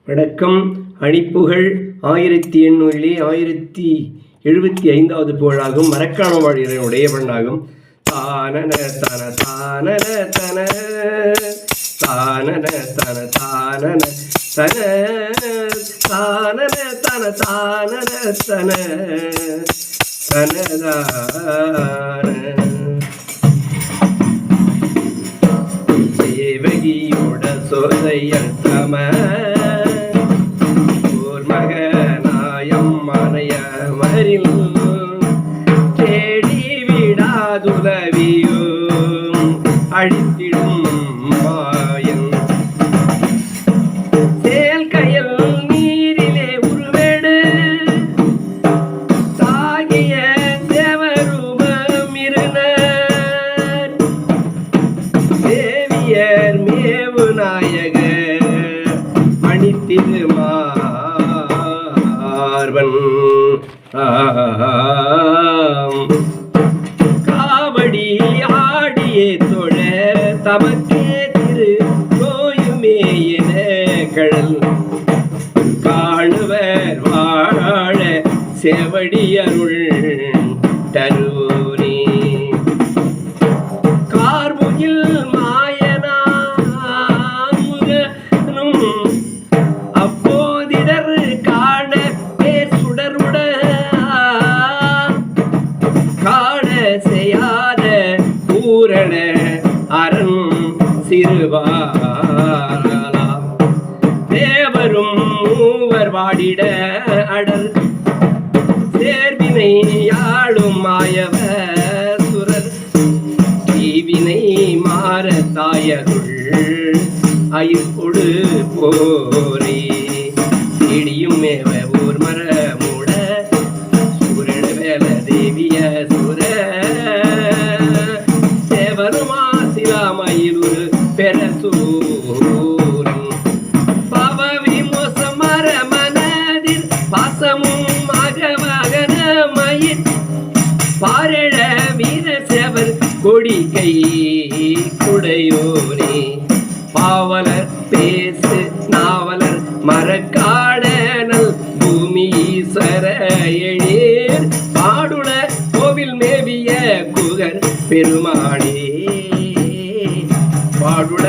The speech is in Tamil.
வணக்கம். அணிப்புகள் 1875வது புகழாகும். மரக்காண வாழ்கிறனுடைய பண்ணாகும். தானன தன தானன தன தானன தன தானன தன தானன தன தானன தன தனதான தேவகியோட சோதையல் தம மனையமரில் தேடி விடாதுலவியும் அழித்திடும் மாயன் சேல் கயல் நீரிலே உருவெடு தாகிய தேவரூபம் இருனர் தேவியர் மேவு நாயக மணித்திருமா காவடி ஆடியே தொழ தமக்கே திரு நோயுமே என கடல் காணுவர் வாழ செவடி அருள் தருவோனே கார்முகில் மாயனாமுகனும் அப்போதிடர் காண செய்யாத பூரண அரண் சிறுவாரா தேவரும் மூவர் வாடிட அடல் சேர்வினை யாழும் மாயவ சுரர் தீவினை மாற தாயருள் அயிர்கொடு போரே இடியும் மேவ ஊர் மரமூட சூரன வேல தேவிய சுர சேவருமாசிலாமயிலுரு பெறசூரன் பவவி மோசமர மனதில் பாசமும் மகமகனமயிர் பாரழ வீர சேவர் கொடிகை குடையோனே பாவலர் பேசு நாவலர் மரக்காடனல் பூமி ஈஸ்வர எழீர் பாடுள கோவில் மேவிய குகர் பெருமாளே பாடுள